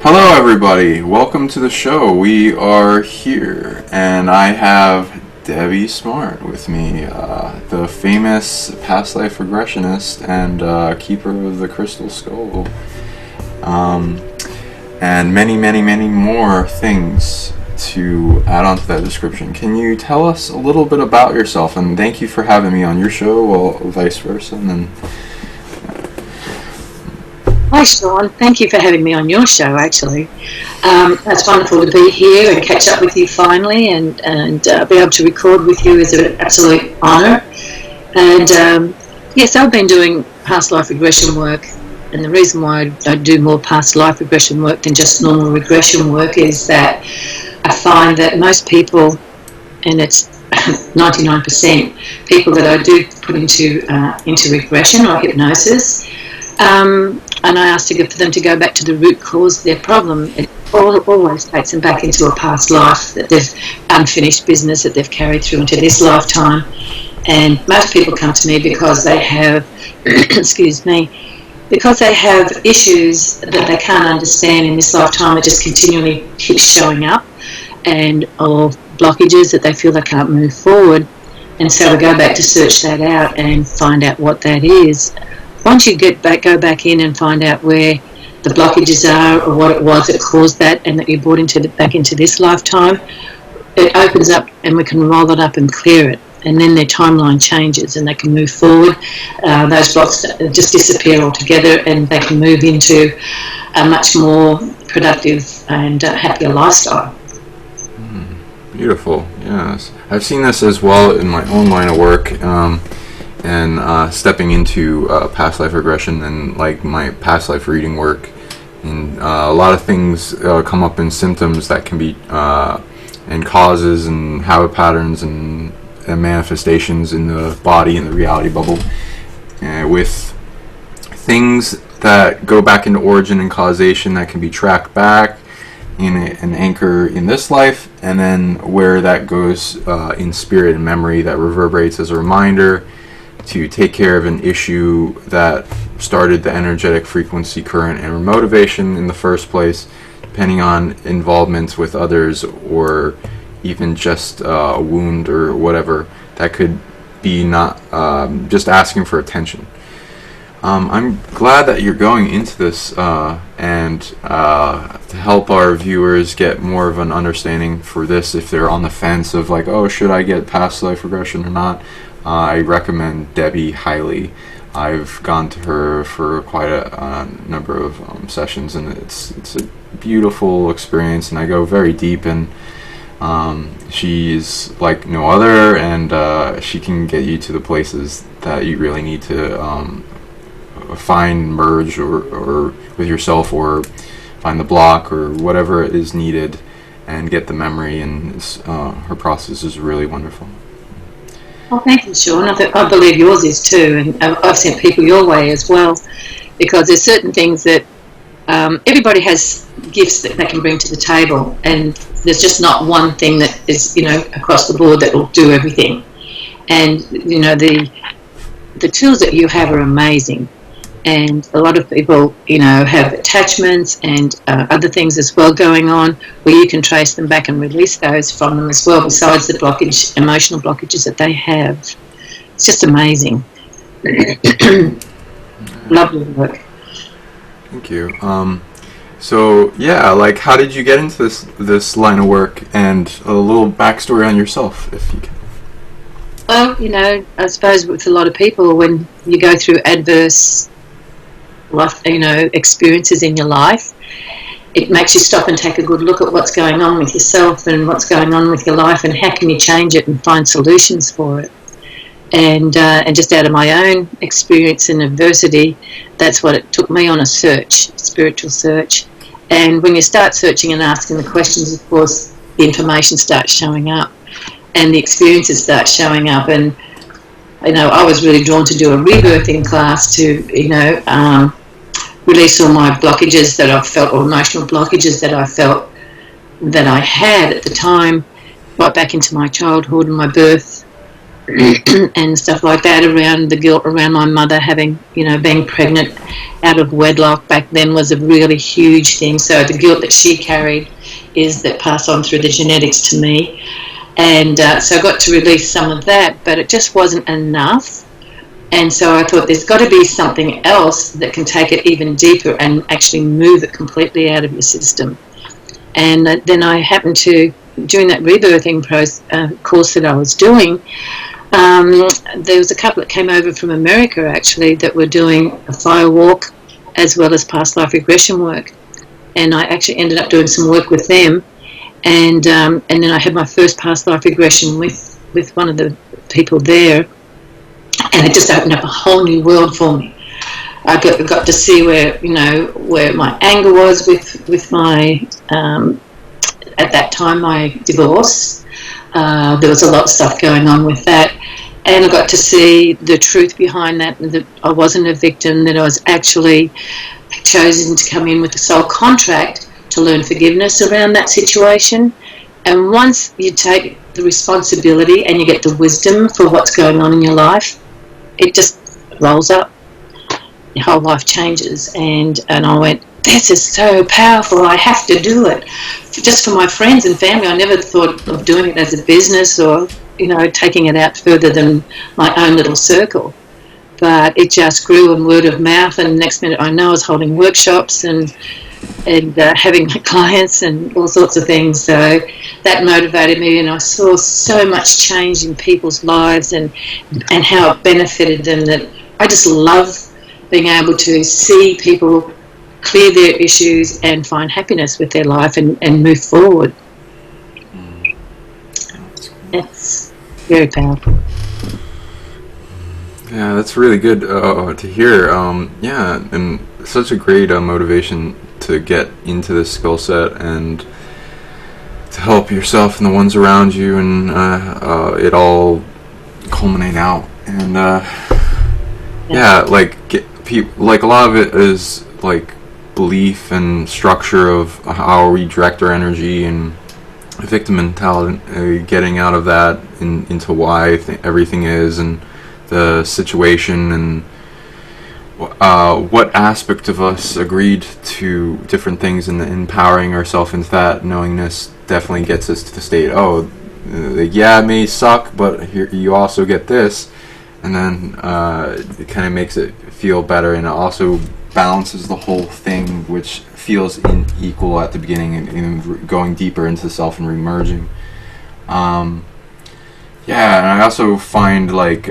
Hello, everybody. Welcome to the show. We are here, and I have Debbie Smartt with me, the famous past life regressionist and keeper of the crystal skull, and many, many, many more things to add on to that description. Can you tell us a little bit about yourself? And thank you for having me on your show, or vice versa. And then, Hi Sean, thank you for having me on your show actually. It's wonderful to be here and catch up with you finally and be able to record with you is an absolute honour. And yes, I've been doing past life regression work, and the reason why I do more past life regression work than just normal regression work is that I find that most people, and it's 99% people that I do put into regression or hypnosis, and I ask for them to go back to the root cause of their problem. It always takes them back into a past life, that they've unfinished business that they've carried through into this lifetime. And most people come to me because they have, because they have issues that they can't understand in this lifetime that just continually keep showing up, and or blockages that they feel they can't move forward. And so we go back to search that out and find out what that is. Once you go back in and find out where the blockages are or what it was that caused that and that you brought back into this lifetime, it opens up and we can roll it up and clear it. And then their timeline changes and they can move forward. Those blocks just disappear altogether and they can move into a much more productive and happier lifestyle. Beautiful, yes. I've seen this as well in my own line of work. And stepping into past life regression and like my past life reading work, and a lot of things come up in symptoms that can be and causes and habit patterns and manifestations in the body and the reality bubble, with things that go back into origin and causation that can be tracked back in an anchor in this life, and then where that goes in spirit and memory that reverberates as a reminder to take care of an issue that started the energetic frequency, current, and motivation in the first place, depending on involvements with others or even just a wound or whatever that could be not just asking for attention. I'm glad that you're going into this and to help our viewers get more of an understanding for this if they're on the fence of like, oh, should I get past life regression or not? I recommend Debbie highly. I've gone to her for quite a number of sessions, and it's a beautiful experience, and I go very deep, and she's like no other, and she can get you to the places that you really need to find, merge, or with yourself, or find the block, or whatever is needed, and get the memory, and her process is really wonderful. Well, thank you, Sean. I believe yours is too, and I've sent people your way as well, because there's certain things that everybody has gifts that they can bring to the table, and there's just not one thing that is, across the board that will do everything. And the tools that you have are amazing, and a lot of people, have attachments and other things as well going on, where you can trace them back and release those from them as well, besides the emotional blockages that they have. It's just amazing. Lovely work. Thank you. So yeah, like, how did you get into this line of work, and a little backstory on yourself, if you can? Well, I suppose with a lot of people, when you go through adverse life, experiences in your life, it makes you stop and take a good look at what's going on with yourself and what's going on with your life, and how can you change it and find solutions for it. And just out of my own experience and adversity, that's what it took me on, a search, spiritual search. And when you start searching and asking the questions, of course, the information starts showing up and the experiences start showing up. And I was really drawn to do a rebirthing class to release all my blockages that I felt, or emotional blockages that I felt that I had at the time, right back into my childhood and my birth and stuff like that, around the guilt around my mother having, being pregnant out of wedlock back then was a really huge thing. So the guilt that she carried is that passed on through the genetics to me. And so I got to release some of that, but it just wasn't enough. And so I thought there's got to be something else that can take it even deeper and actually move it completely out of your system. And then I happened to, during that rebirthing course that I was doing, there was a couple that came over from America actually that were doing a fire walk as well as past life regression work. And I actually ended up doing some work with them. And then I had my first past life regression with one of the people there. And it just opened up a whole new world for me. I got to see where my anger was with my, at that time, my divorce. There was a lot of stuff going on with that. And I got to see the truth behind that I wasn't a victim, that I was actually chosen to come in with a soul contract to learn forgiveness around that situation. And once you take the responsibility and you get the wisdom for what's going on in your life, it just rolls up. Your whole life changes. And I went, this is so powerful, I have to do it. Just for my friends and family, I never thought of doing it as a business or, taking it out further than my own little circle. But it just grew in word of mouth, and the next minute I know I was holding workshops and having clients and all sorts of things. So that motivated me, and I saw so much change in people's lives and how it benefited them, that I just love being able to see people clear their issues and find happiness with their life and move forward. It's very powerful. Yeah, that's really good to hear. And such a great motivation to get into this skill set and to help yourself and the ones around you, and it all culminate out. And like a lot of it is like belief and structure of how we direct our energy, and victim mentality, getting out of that into why everything is, and the situation, and what aspect of us agreed to different things, and empowering ourselves into that knowingness definitely gets us to the state, it may suck, but here you also get this, and then it kind of makes it feel better, and it also balances the whole thing, which feels unequal at the beginning, and going deeper into the self and remerging. And I also find like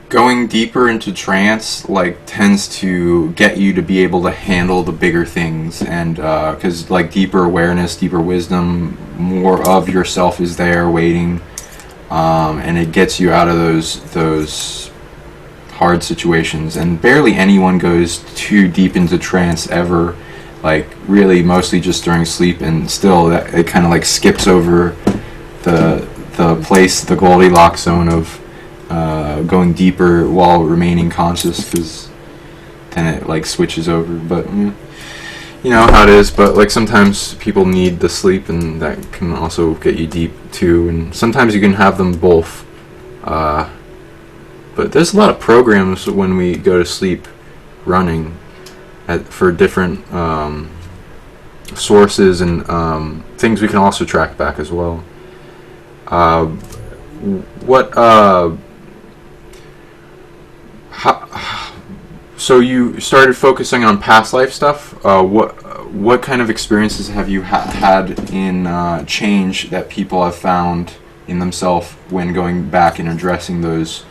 going deeper into trance tends to get you to be able to handle the bigger things, and because deeper awareness, deeper wisdom, more of yourself is there waiting, and it gets you out of those hard situations. And barely anyone goes too deep into trance ever, really mostly just during sleep, and still it kind of skips over the place, the Goldilocks zone of going deeper while remaining conscious, because then it switches over. But you know how it is. But sometimes people need the sleep, and that can also get you deep too, and sometimes you can have them both. But there's a lot of programs when we go to sleep running for different sources, and things we can also track back as well. So you started focusing on past life stuff. What kind of experiences have you had in change that people have found in themselves when going back and addressing those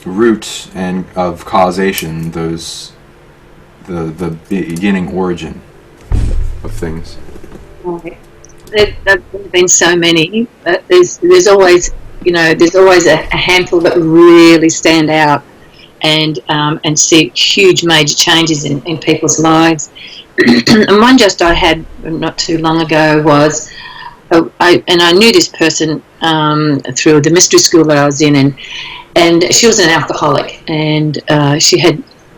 roots and of causation, the beginning origin of things? There's been so many, but there's always a handful that really stand out and see huge major changes in people's lives. And one just I had not too long ago was, I knew this person through the mystery school that I was in, and she was an alcoholic, and she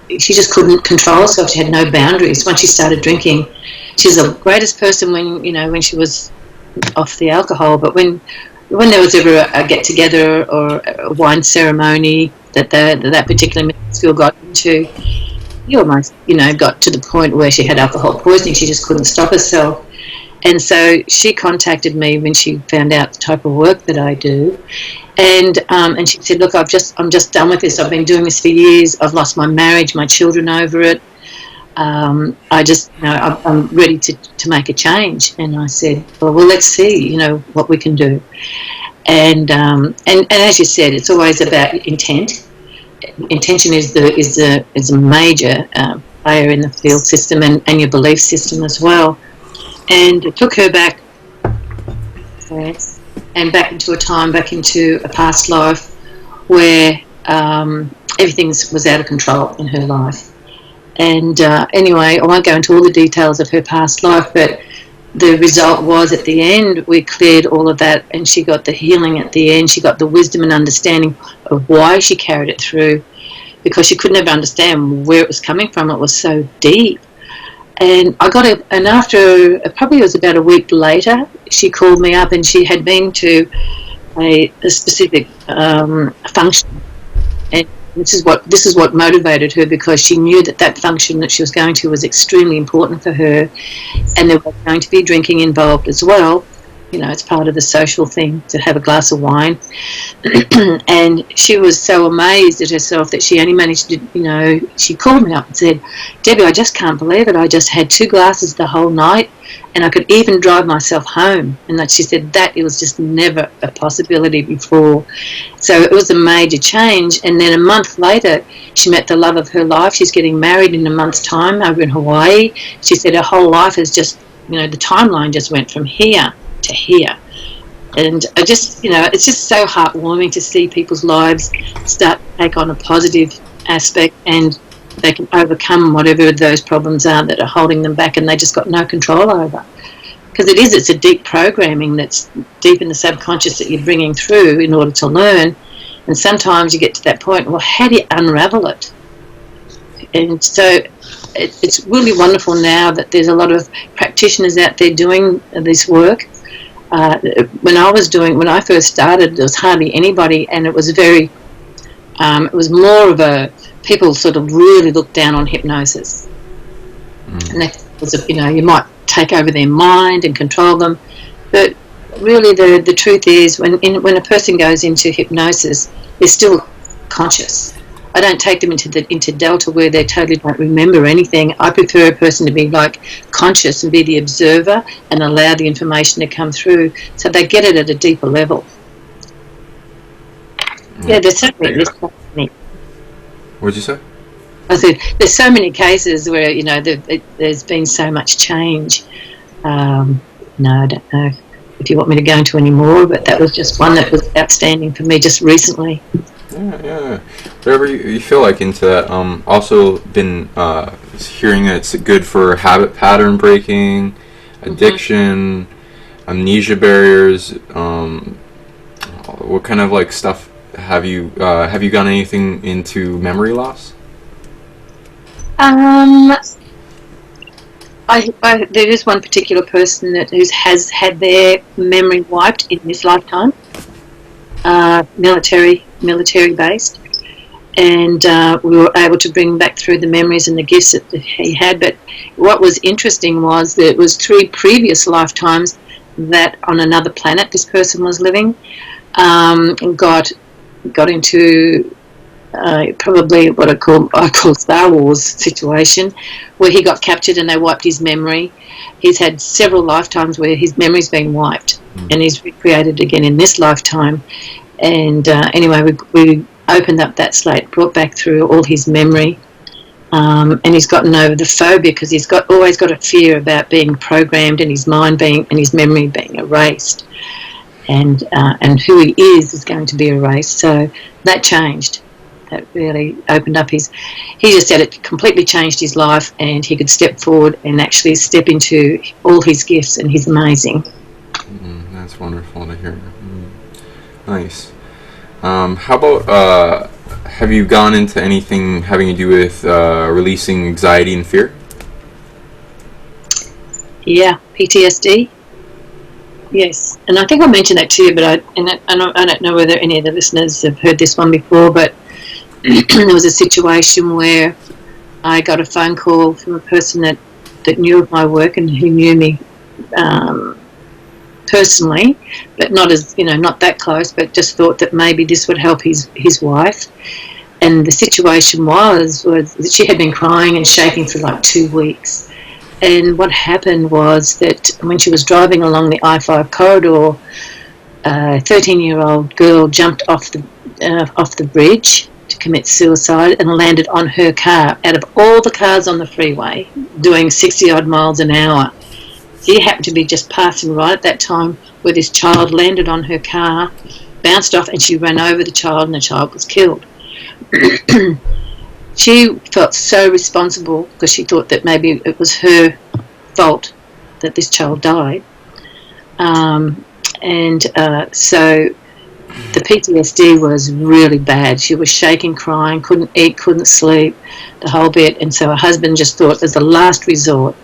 just couldn't control herself. She had no boundaries. Once she started drinking, she's the greatest person when she was off the alcohol, but when when there was ever a get-together or a wine ceremony that particular medical school got into, she almost, got to the point where she had alcohol poisoning. She just couldn't stop herself. And so she contacted me when she found out the type of work that I do. And she said, look, I'm just done with this. I've been doing this for years. I've lost my marriage, my children over it. I'm ready to make a change. And I said, well, let's see, what we can do. And as you said, it's always about intent. Intention is a major player in the field system and your belief system as well. And it took her back back into a past life where everything was out of control in her life. And anyway, I won't go into all the details of her past life, but the result was at the end we cleared all of that, and she got the healing at the end. She got the wisdom and understanding of why she carried it through, because she could never understand where it was coming from. It was so deep. And I got it, and after probably it was about a week later, she called me up, and she had been to a specific function, and this is what motivated her, because she knew that function that she was going to was extremely important for her, and there was going to be drinking involved as well. It's part of the social thing to have a glass of wine. And she was so amazed at herself that she only managed to, she called me up and said, Debbie, I just can't believe it. I just had 2 glasses the whole night, and I could even drive myself home. And that she said that it was just never a possibility before. So it was a major change. And then a month later, she met the love of her life. She's getting married in a month's time over in Hawaii. She said her whole life has just, the timeline just went from here to here. And I just, it's just so heartwarming to see people's lives start to take on a positive aspect, and they can overcome whatever those problems are that are holding them back, and they just got no control over. Because it's a deep programming that's deep in the subconscious that you're bringing through in order to learn. And sometimes you get to that point, well, how do you unravel it? And so it's really wonderful now that there's a lot of practitioners out there doing this work. When I first started, there was hardly anybody, and it was it was more of people sort of really looked down on hypnosis. And that was, you might take over their mind and control them, but really the truth is when a person goes into hypnosis, they're still conscious. I don't take them into Delta where they totally don't remember anything. I prefer a person to be like conscious and be the observer and allow the information to come through, so they get it at a deeper level. Yeah, there's so many. What'd you say? I said there's so many cases where there's been so much change. No, I don't know if you want me to go into any more, but that was just one that was outstanding for me just recently. Yeah. Whatever you feel like into that. Also been hearing that it's good for habit pattern breaking, addiction, amnesia barriers. What kind of like stuff have you gone anything into memory loss? There is one particular person has had their memory wiped in this lifetime. Military based, and we were able to bring back through the memories and the gifts that he had. But what was interesting was that it was 3 previous lifetimes that on another planet this person was living, got into probably what I call Star Wars situation, where he got captured and they wiped his memory. He's had several lifetimes where his memory's been wiped, and he's recreated again in this lifetime. And anyway, we opened up that slate, brought back through all his memory, and he's gotten over the phobia, because he's always got a fear about being programmed and his mind and his memory being erased, and who he is going to be erased. So that changed. That really opened up he just said it completely changed his life, and he could step forward and actually step into all his gifts, and he's amazing. That's wonderful to hear. Nice. How about, have you gone into anything having to do with releasing anxiety and fear? Yeah, PTSD. Yes, and I think I mentioned that to you, but I don't know whether any of the listeners have heard this one before, but there was a situation where I got a phone call from a person that knew of my work and who knew me personally, but not as, not that close, but just thought that maybe this would help his wife. And the situation was that she had been crying and shaking for like 2 weeks. And what happened was that when she was driving along the I-5 corridor, a 13-year-old girl jumped off the bridge to commit suicide and landed on her car. Out of all the cars on the freeway doing 60-odd miles an hour, she happened to be just passing right at that time where this child landed on her car, bounced off, and she ran over the child, and the child was killed. She felt so responsible because she thought that maybe it was her fault that this child died. So the PTSD was really bad. She was shaking, crying, couldn't eat, couldn't sleep, the whole bit. And so her husband just thought, as a last resort,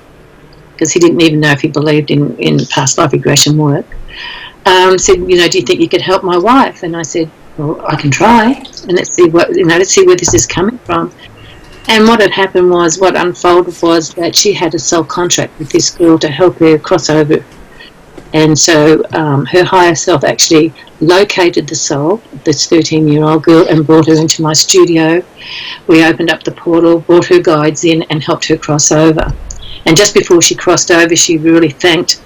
because he didn't even know if he believed in past life regression work, said, do you think you could help my wife? And I said, well, I can try, and let's see where this is coming from. And what had happened was, what unfolded was that she had a soul contract with this girl to help her cross over. And so her higher self actually located the soul of this 13-year-old girl and brought her into my studio. We opened up the portal, brought her guides in, and helped her cross over. And just before she crossed over, she really thanked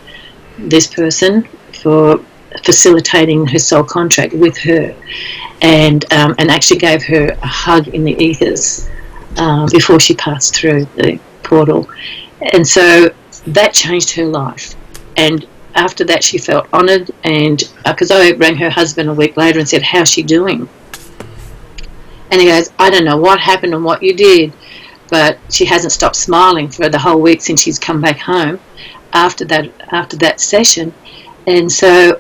this person for facilitating her soul contract with her, and actually gave her a hug in the ethers before she passed through the portal. And so that changed her life. And after that, she felt honoured, and because I rang her husband a week later and said, how's she doing? And he goes, I don't know what happened and what you did, but she hasn't stopped smiling for the whole week since she's come back home after that session. And so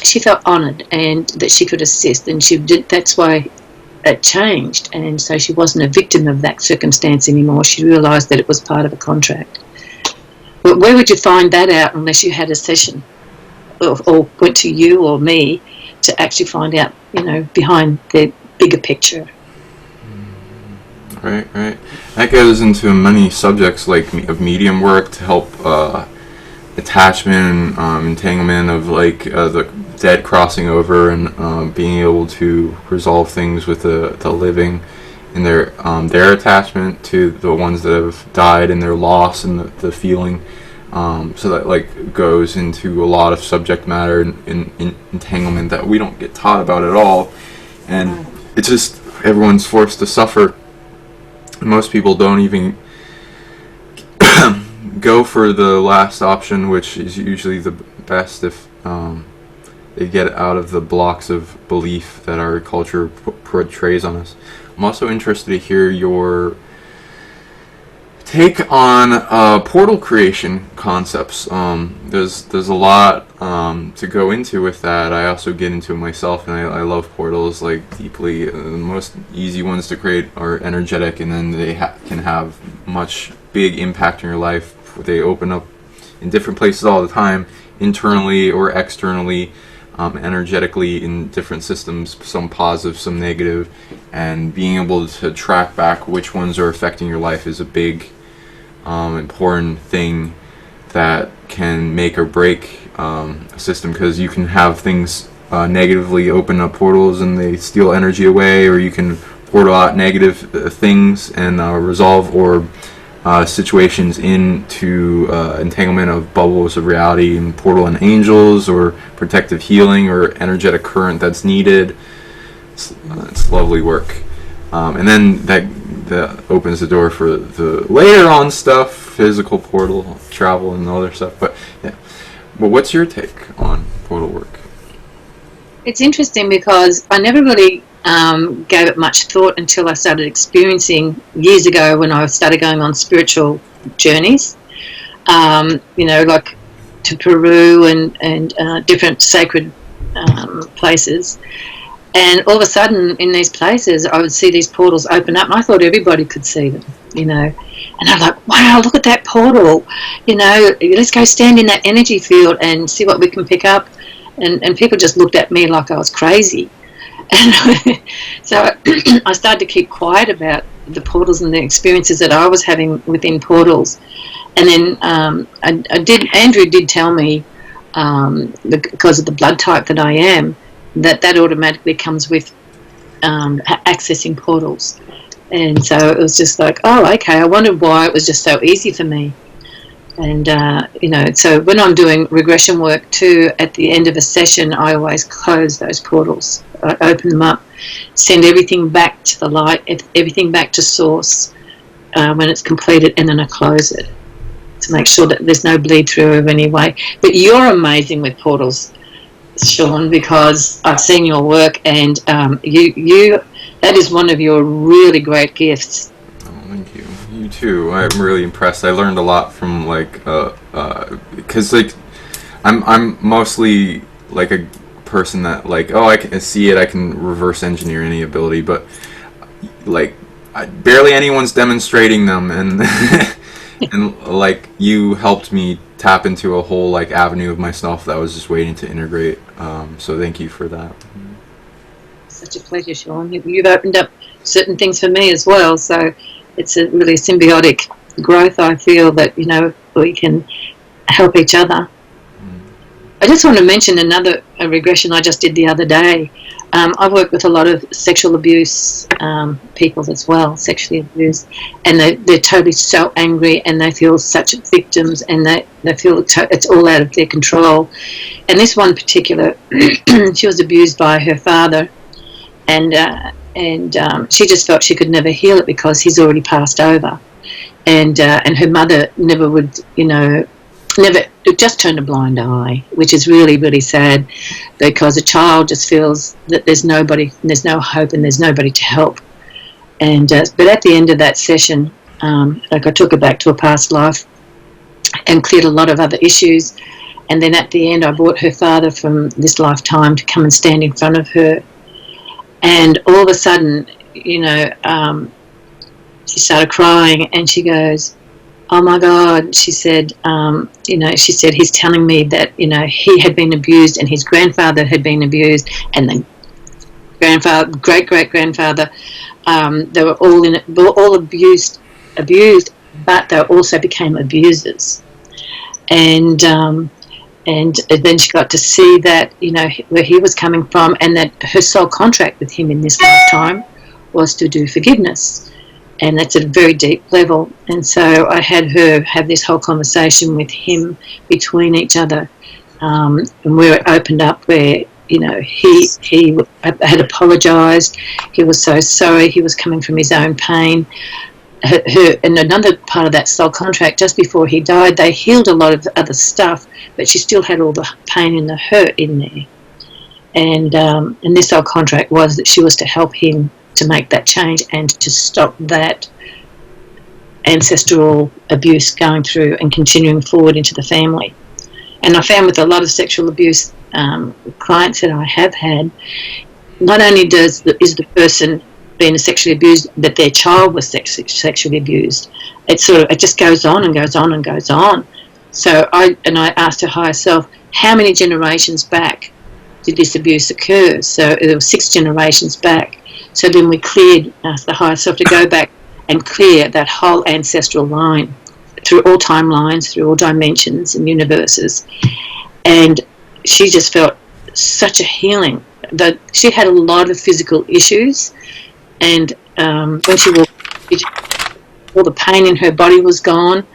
she felt honoured and that she could assist, and that's why it changed. And so she wasn't a victim of that circumstance anymore. She realised that it was part of a contract. But where would you find that out unless you had a session or went to you or me to actually find out, behind the bigger picture? Right. That goes into many subjects of medium work to help attachment and entanglement of the dead crossing over and being able to resolve things with the living and their attachment to the ones that have died and their loss and the feeling. So that goes into a lot of subject matter in entanglement that we don't get taught about at all, and it's just everyone's forced to suffer. Most people don't even go for the last option, which is usually the best if they get out of the blocks of belief that our culture portrays on us. I'm also interested to hear your take on portal creation concepts. There's a lot to go into with that. I also get into it myself, and I love portals deeply. The most easy ones to create are energetic, and then they can have much big impact in your life. They open up in different places all the time, internally or externally, energetically in different systems, some positive, some negative, and being able to track back which ones are affecting your life is a big important thing that can make or break a system, because you can have things negatively open up portals and they steal energy away, or you can portal out negative things and resolve or situations into entanglement of bubbles of reality and portal and angels, or protective healing or energetic current that's needed. It's lovely work. And then that opens the door for the later on stuff, physical portal travel and other stuff. But yeah, what's your take on portal work? It's interesting because I never really gave it much thought until I started experiencing years ago when I started going on spiritual journeys, like to Peru and different sacred places. And all of a sudden, in these places, I would see these portals open up, and I thought everybody could see them, And I'm like, wow, look at that portal. Let's go stand in that energy field and see what we can pick up. And people just looked at me like I was crazy. And so I started to keep quiet about the portals and the experiences that I was having within portals. And then Andrew did tell me, because of the blood type that I am, that automatically comes with accessing portals. And so it was just like, oh, okay, I wondered why it was just so easy for me. And, so when I'm doing regression work too, at the end of a session, I always close those portals. I open them up, send everything back to the light, everything back to source when it's completed, and then I close it to make sure that there's no bleed through of any way. But you're amazing with portals, Sean, because I've seen your work, and you that is one of your really great gifts. Oh, thank you. You too. I'm really impressed. I learned a lot from because I'm mostly like a person that I can see it, I can reverse engineer any ability, but barely anyone's demonstrating them, and and you helped me tap into a whole avenue of myself that I was just waiting to integrate. So thank you for that. Such a pleasure, Sean. You've opened up certain things for me as well, so it's a really symbiotic growth. I feel that we can help each other. I just want to mention another regression I just did the other day. I work with a lot of sexual abuse people as well, sexually abused, and they're totally so angry, and they feel such victims, and they feel it's all out of their control. And this one particular, she was abused by her father, and she just felt she could never heal it because he's already passed over, and her mother never would, never, just turned a blind eye, which is really, really sad, because a child just feels that there's nobody, there's no hope, and there's nobody to help. And but at the end of that session, I took her back to a past life and cleared a lot of other issues. And then at the end, I brought her father from this lifetime to come and stand in front of her. And all of a sudden, she started crying, and she goes, "Oh my God," she said, she said, "he's telling me that, he had been abused, and his grandfather had been abused, and the great-great-grandfather, they were all in it, they were all abused, but they also became abusers." And then she got to see that, where he was coming from, and that her soul contract with him in this lifetime was to do forgiveness. And that's at a very deep level. And so I had her have this whole conversation with him between each other, and where it opened up, where he had apologised. He was so sorry. He was coming from his own pain. And another part of that soul contract, just before he died, they healed a lot of other stuff, but she still had all the pain and the hurt in there. And this soul contract was that she was to help him to make that change and to stop that ancestral abuse going through and continuing forward into the family. And I found with a lot of sexual abuse clients that I have had, not only is the person being sexually abused that their child was sexually abused, it just goes on and goes on and goes on. So I asked her higher self, how many generations back did this abuse occur? So it was 6 generations back. So then we cleared, asked the higher self to go back and clear that whole ancestral line through all timelines, through all dimensions and universes. And she just felt such a healing. That she had a lot of physical issues, and when she walked, all the pain in her body was gone.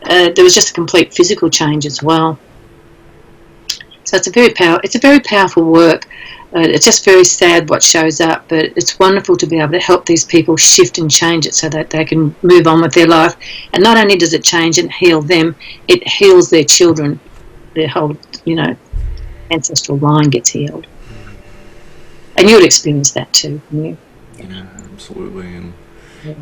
There was just a complete physical change as well. So it's a very powerful work. It's just very sad what shows up, but it's wonderful to be able to help these people shift and change it so that they can move on with their life. And not only does it change and heal them, it heals their children. Their whole, ancestral line gets healed. And you would experience that too, wouldn't you? Yeah, absolutely. And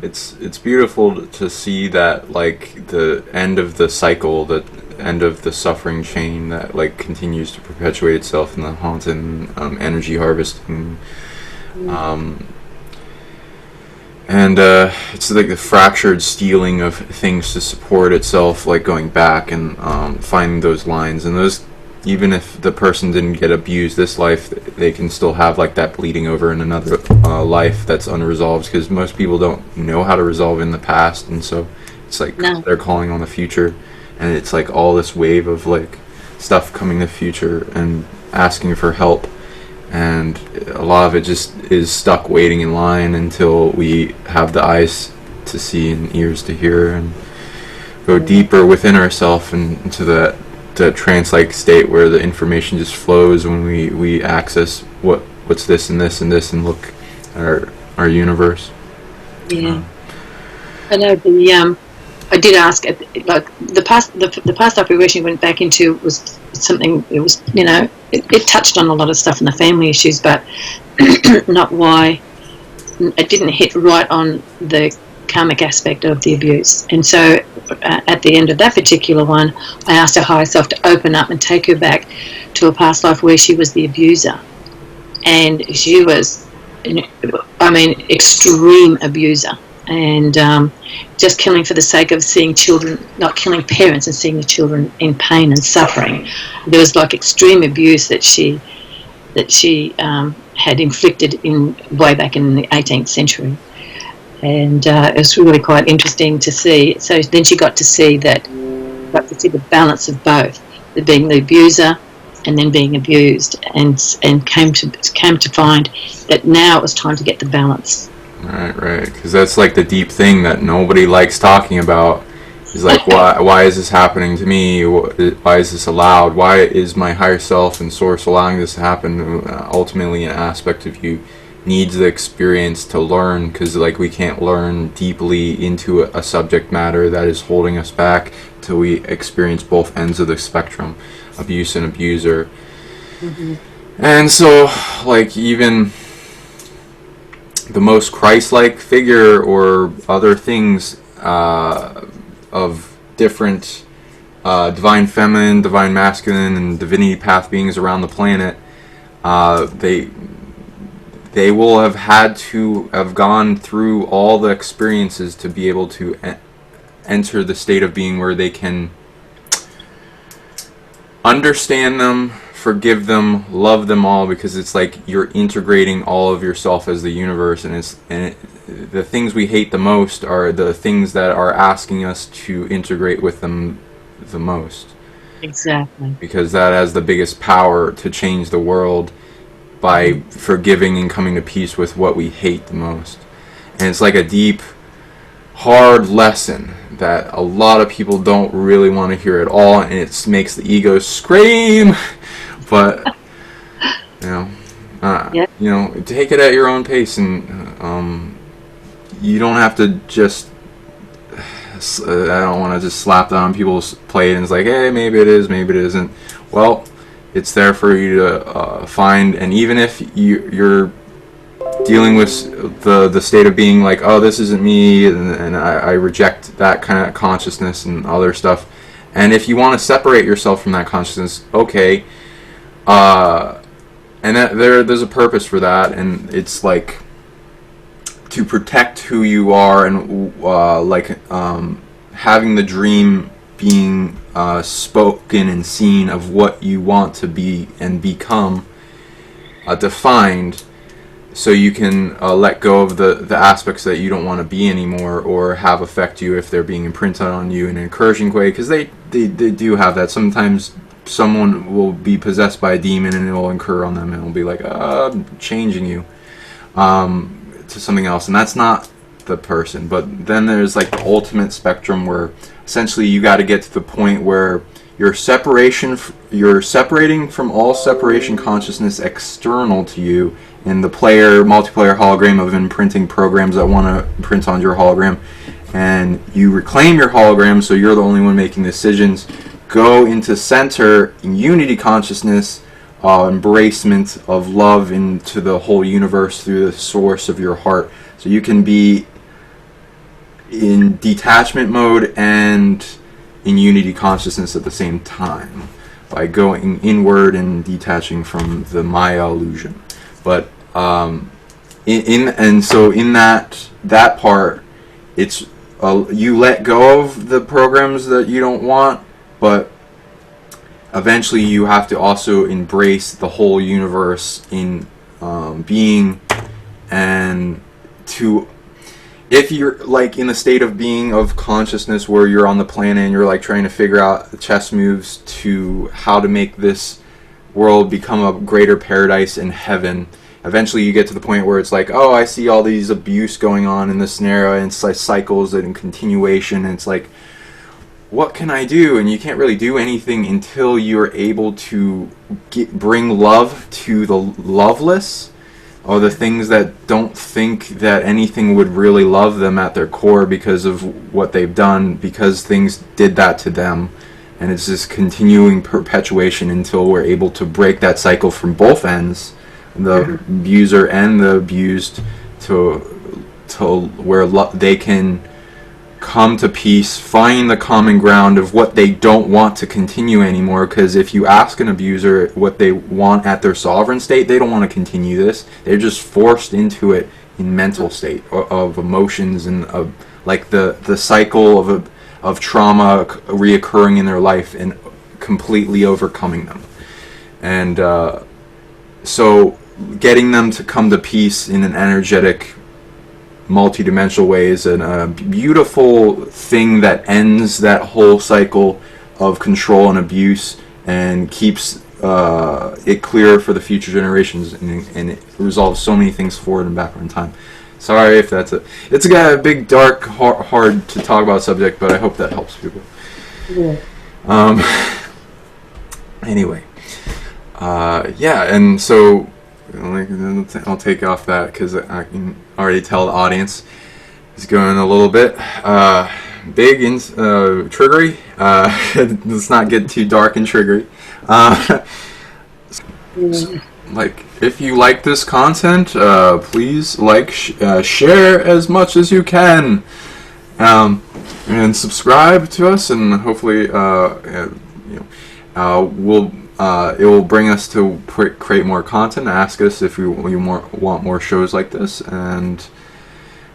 it's beautiful to see that, the end of the cycle, the end of the suffering chain that continues to perpetuate itself in the haunted energy harvesting. And it's like the fractured stealing of things to support itself, like going back and finding those lines. And those, even if the person didn't get abused this life, they can still have like that bleeding over in another life that's unresolved, because most people don't know how to resolve in the past. And so it's like they're calling on the future, and it's like all this wave of like stuff coming in the future and asking for help. And a lot of it just is stuck waiting in line until we have the eyes to see and ears to hear, and go deeper within ourselves and into the trance-like state where the information just flows when we access what's this and this and this, and look at our universe. Yeah. I know I did ask, like the past life regression went back into was something. It was, it touched on a lot of stuff in the family issues, but not why. It didn't hit right on the karmic aspect of the abuse. And so at the end of that particular one, I asked her higher self to open up and take her back to a past life where she was the abuser, and she was, extreme abuser. And just killing for the sake of seeing children, not killing parents and seeing the children in pain and suffering. There was like extreme abuse that she had inflicted way back in the 18th century, and it was really quite interesting to see. So then she got to see the balance of both, being the abuser and then being abused, and came to find that now it was time to get the balance. Right, because that's like the deep thing that nobody likes talking about. Is like, why is this happening to me? Why is this allowed? Why is my higher self and source allowing this to happen? Ultimately, an aspect of you needs the experience to learn, because like we can't learn deeply into a subject matter that is holding us back till we experience both ends of the spectrum, abuse and abuser. Mm-hmm. And so, like, even the most Christ-like figure or other things of different divine feminine, divine masculine, and divinity path beings around the planet, they will have had to have gone through all the experiences to be able to enter the state of being where they can understand them, forgive them, love them all, because it's like you're integrating all of yourself as the universe, and the things we hate the most are the things that are asking us to integrate with them the most. Exactly. Because that has the biggest power to change the world, by forgiving and coming to peace with what we hate the most. And it's like a deep, hard lesson that a lot of people don't really want to hear at all, and it makes the ego scream. But take it at your own pace, and you don't have to just. I don't want to just slap that on people's plate and it's like, hey, maybe it is, maybe it isn't. Well, it's there for you to find, and even if you're dealing with the state of being like, oh, this isn't me, and I reject that kind of consciousness and other stuff, and if you want to separate yourself from that consciousness, okay. And that there's a purpose for that, and it's like to protect who you are, and having the dream being spoken and seen of what you want to be and become defined, so you can let go of the aspects that you don't want to be anymore or have affect you if they're being imprinted on you in an encouraging way, because they do have that. Sometimes someone will be possessed by a demon and it will incur on them and it will be like, I'm changing you to something else, and that's not the person. But then there's like the ultimate spectrum where essentially you got to get to the point where you're separating from all separation consciousness external to you in the multiplayer hologram of imprinting programs that want to imprint on your hologram, and you reclaim your hologram so you're the only one making decisions. Go into center in unity consciousness, embracement of love into the whole universe through the source of your heart, so you can be in detachment mode and in unity consciousness at the same time, by going inward and detaching from the Maya illusion. But in that part, it's you let go of the programs that you don't want, but eventually you have to also embrace the whole universe in being, and to, if you're like in the state of being of consciousness where you're on the planet and you're like trying to figure out the chess moves to how to make this world become a greater paradise in heaven, eventually you get to the point where it's like, oh, I see all these abuse going on in this scenario, and it's like cycles and continuation, and it's like, what can I do? And you can't really do anything until you're able to bring love to the loveless, or the things that don't think that anything would really love them at their core because of what they've done, because things did that to them. And it's this continuing perpetuation until we're able to break that cycle from both ends, the abuser and the abused, to where they can come to peace, find the common ground of what they don't want to continue anymore. Because if you ask an abuser what they want at their sovereign state, they don't want to continue this. They're just forced into it in mental state of emotions, and of like the cycle of trauma reoccurring in their life and completely overcoming them. And so getting them to come to peace in an energetic, multidimensional way is a beautiful thing that ends that whole cycle of control and abuse, and keeps it clear for the future generations, and it resolves so many things forward and backward in time. Sorry if it's a big, dark, hard to talk about subject, but I hope that helps people. Yeah. Anyway, and so I'll take off that because I can already tell the audience is going a little bit big and triggery. Let's not get too dark and triggery. Like, if you like this content, please share as much as you can, and subscribe to us, and hopefully it will bring us to create more content. Ask us if you want more shows like this, and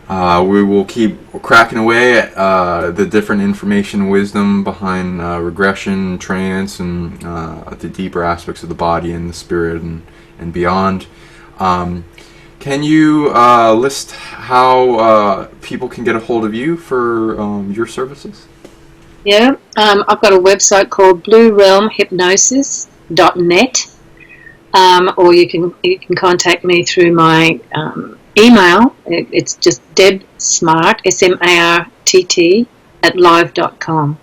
we will keep cracking away at the different information, wisdom behind regression, trance, and the deeper aspects of the body and the spirit and beyond. Can you list how people can get a hold of you for your services? Yeah, I've got a website called bluerealmhypnosis.net, or you can contact me through my email. It's just Deb Smartt, SMARTT, @live.com.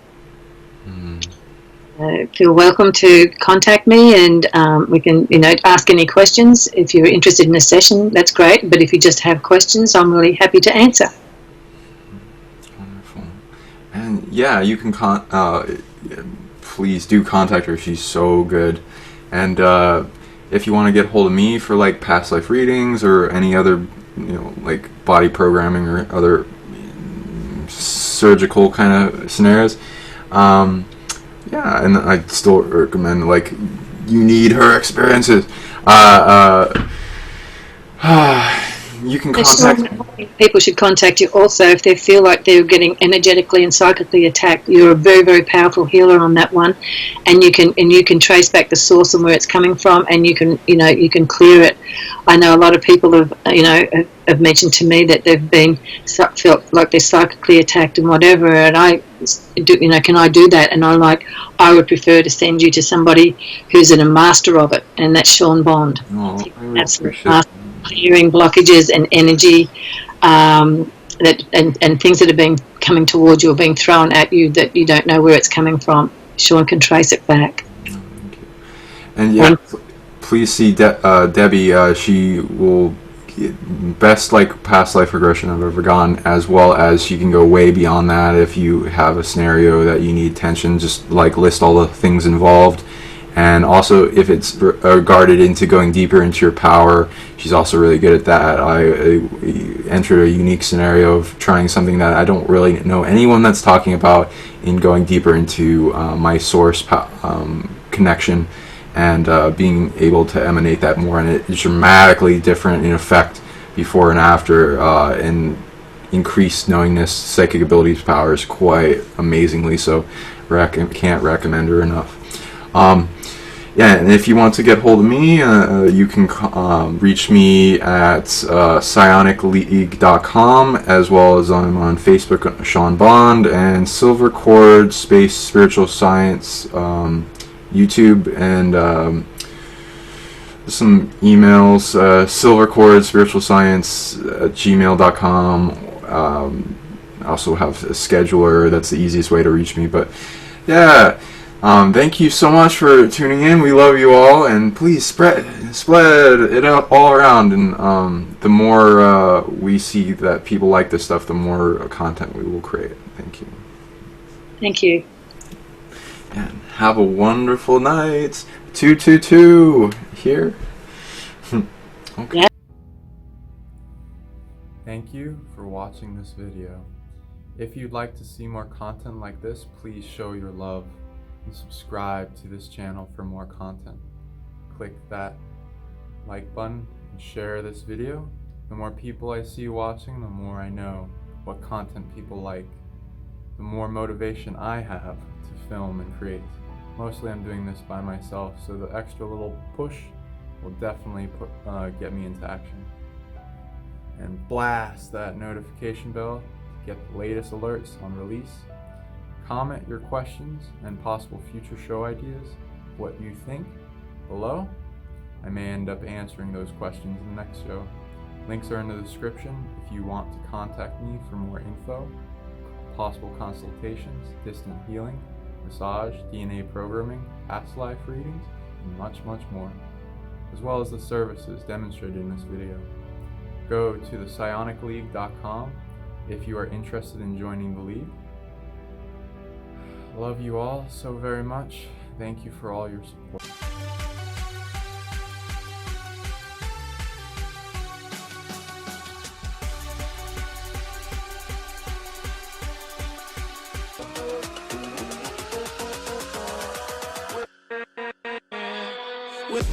Feel welcome to contact me, and we can, ask any questions. If you're interested in a session, that's great. But if you just have questions, I'm really happy to answer. Wonderful. And yeah, you can please do contact her. She's so good. And if you want to get a hold of me for like past life readings or any other, like body programming or other surgical kind of scenarios, yeah, and I still recommend, like, you need her experiences. You can contact. People should contact you also if they feel like they're getting energetically and psychically attacked. You're a very, very powerful healer on that one, and you can trace back the source and where it's coming from, and you can clear it. I know a lot of people have mentioned to me that they've felt like they're psychically attacked and whatever, and I do, can I do that? And I'm like, I would prefer to send you to somebody who's a master of it, and that's Sean Bond. Oh, That's clearing blockages and energy and things that have been coming towards you or being thrown at you that you don't know where it's coming from. Sean can trace it back. Thank you. And yeah, please see Debbie. She will best like past life regression I've ever gone, as well as she can go way beyond that. If you have a scenario that you need attention, just like list all the things involved. And also, if it's guarded into going deeper into your power, she's also really good at that. I entered a unique scenario of trying something that I don't really know anyone that's talking about, in going deeper into my source connection, and being able to emanate that more. And it's dramatically different in effect, before and after, and increased knowingness, psychic abilities, powers quite amazingly. So can't recommend her enough. Yeah, and if you want to get hold of me, you can reach me at psionicleague.com, as well as I'm on Facebook, Sean Bond, and silvercordspiritualscience, YouTube, and some emails, silvercordspiritualscience@gmail.com. I also have a scheduler. That's the easiest way to reach me. But yeah, thank you so much for tuning in. We love you all, and please spread it out all around. And the more we see that people like this stuff, the more content we will create. Thank you. Thank you. And have a wonderful night. 222 here. Okay. Yeah. Thank you for watching this video. If you'd like to see more content like this, please show your love and subscribe to this channel for more content. Click that like button and share this video. The more people I see watching, the more I know what content people like. The more motivation I have to film and create. Mostly I'm doing this by myself, so the extra little push will definitely get me into action. And blast that notification bell to get the latest alerts on release. Comment your questions and possible future show ideas, what you think, below. I may end up answering those questions in the next show. Links are in the description if you want to contact me for more info, possible consultations, distant healing, massage, DNA programming, past life readings, and much, much more, as well as the services demonstrated in this video. Go to the psionicleague.com if you are interested in joining the league. Love you all so very much. Thank you for all your support. With